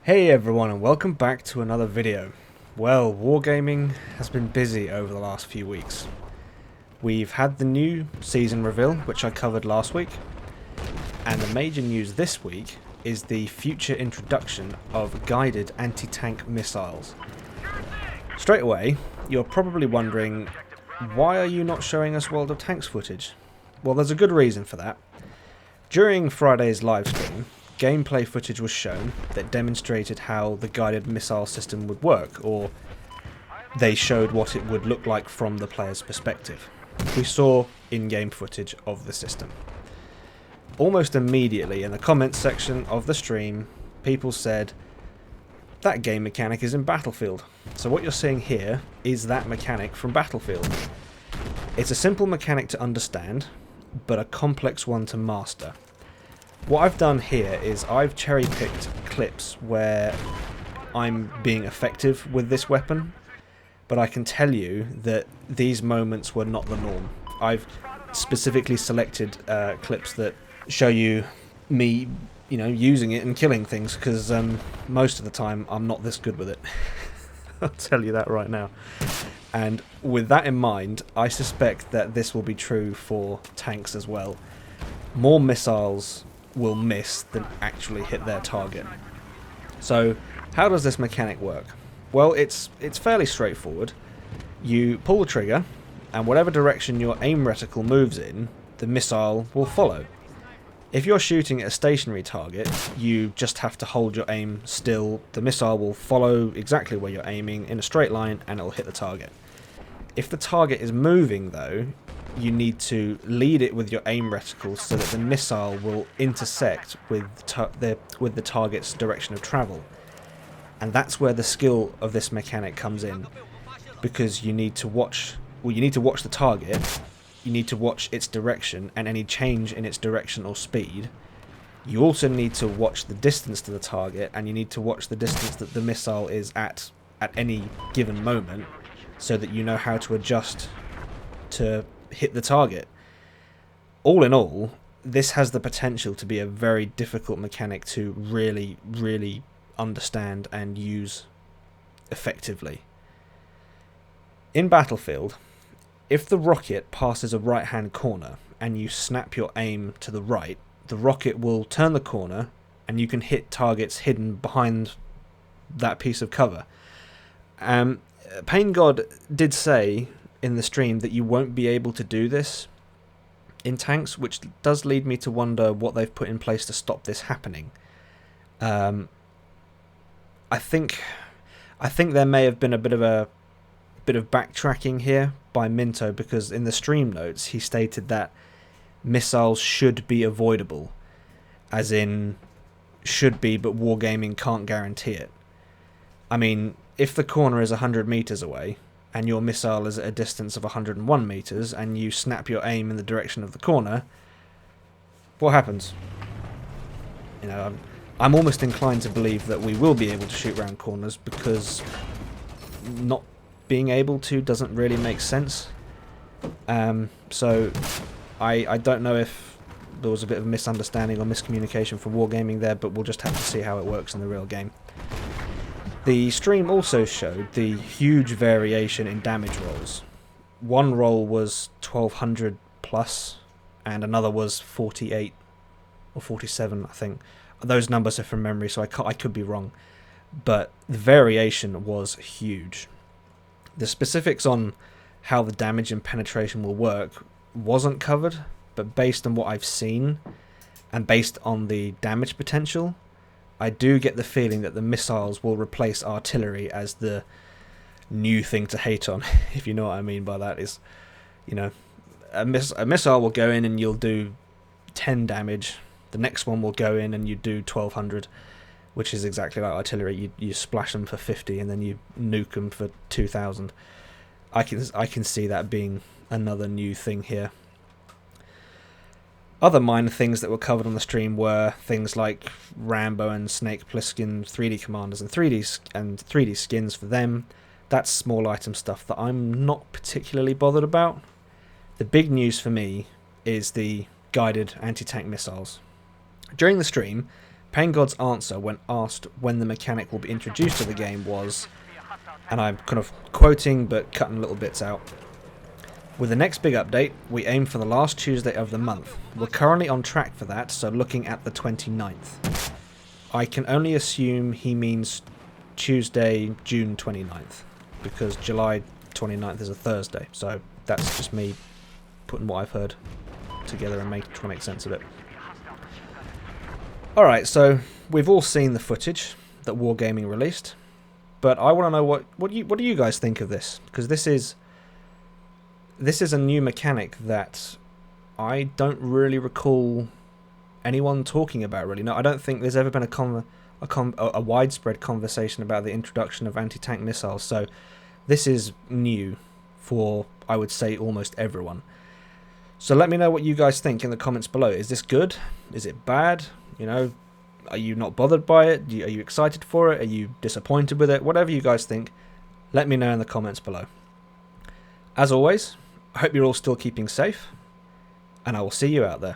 Hey everyone, and welcome back to another video. Well, Wargaming has been busy over the last few weeks. We've had the new season reveal, which I covered last week, and the major news this week is the future introduction of guided anti-tank missiles. Straight away, you're probably wondering, why are you not showing us World of Tanks footage? Well, there's a good reason for that. During Friday's livestream, gameplay footage was shown that demonstrated how the guided missile system would work, or they showed what it would look like from the player's perspective. We saw in-game footage of the system. Almost immediately in the comments section of the stream, people said, that game mechanic is in Battlefield. So what you're seeing here is that mechanic from Battlefield. It's a simple mechanic to understand, but a complex one to master. What I've done here is I've cherry-picked clips where I'm being effective with this weapon, but I can tell you that these moments were not the norm. I've specifically selected clips that show you me, using it and killing things, because most of the time I'm not this good with it. I'll tell you that right now. And with that in mind, I suspect that this will be true for tanks as well. More missiles will miss than actually hit their target. So how does this mechanic work? Well, it's fairly straightforward. You pull the trigger, and whatever direction your aim reticle moves in, the missile will follow. If you're shooting at a stationary target, you just have to hold your aim still. The missile will follow exactly where you're aiming in a straight line, and it'll hit the target. If the target is moving though, you need to lead it with your aim reticle so that the missile will intersect with the target's direction of travel. And that's where the skill of this mechanic comes in, because you need to watch the target, you need to watch its direction and any change in its direction or speed. You also need to watch the distance to the target, and you need to watch the distance that the missile is at any given moment, so that you know how to adjust to hit the target. All in all, this has the potential to be a very difficult mechanic to really, really understand and use effectively. In Battlefield, if the rocket passes a right-hand corner and you snap your aim to the right, the rocket will turn the corner and you can hit targets hidden behind that piece of cover. Pain God did say in the stream that you won't be able to do this in tanks, which does lead me to wonder what they've put in place to stop this happening. I think there may have been a bit of backtracking here by Minto, because in the stream notes he stated that missiles should be avoidable, as in should be, but Wargaming can't guarantee it. I mean, if the corner is 100 meters away and your missile is at a distance of 101 meters and you snap your aim in the direction of the corner, what happens? I'm almost inclined to believe that we will be able to shoot round corners, because not being able to doesn't really make sense. So I don't know if there was a bit of misunderstanding or miscommunication from Wargaming there, but we'll just have to see how it works in the real game. The stream also showed the huge variation in damage rolls. One roll was 1200 plus, and another was 48 or 47, I think. Those numbers are from memory, so I could be wrong. But the variation was huge. The specifics on how the damage and penetration will work wasn't covered, but based on what I've seen, and based on the damage potential, I do get the feeling that the missiles will replace artillery as the new thing to hate on, if you know what I mean by that. Is, a missile will go in and you'll do 10 damage. The next one will go in and you do 1200, which is exactly like artillery. You splash them for 50 and then you nuke them for 2000. I can see that being another new thing here. Other minor things that were covered on the stream were things like Rambo and Snake Plissken 3D commanders and 3D skins for them. That's small item stuff that I'm not particularly bothered about. The big news for me is the guided anti-tank missiles. During the stream, Pain God's answer when asked when the mechanic will be introduced to the game was, and I'm kind of quoting but cutting little bits out, "With the next big update, we aim for the last Tuesday of the month. We're currently on track for that, so looking at the 29th. I can only assume he means Tuesday, June 29th, because July 29th is a Thursday, so that's just me putting what I've heard together and trying to make sense of it. Alright, so we've all seen the footage that WarGaming released, but I want to know what do you guys think of this? Because this is a new mechanic that I don't really recall anyone talking about, really. No, I don't think there's ever been a widespread conversation about the introduction of anti-tank missiles, so this is new for, I would say, almost everyone. So let me know what you guys think in the comments below. Is this good? Is it bad? You know, are you not bothered by it? Are you excited for it? Are you disappointed with it? Whatever you guys think, let me know in the comments below. As always, I hope you're all still keeping safe, and I will see you out there.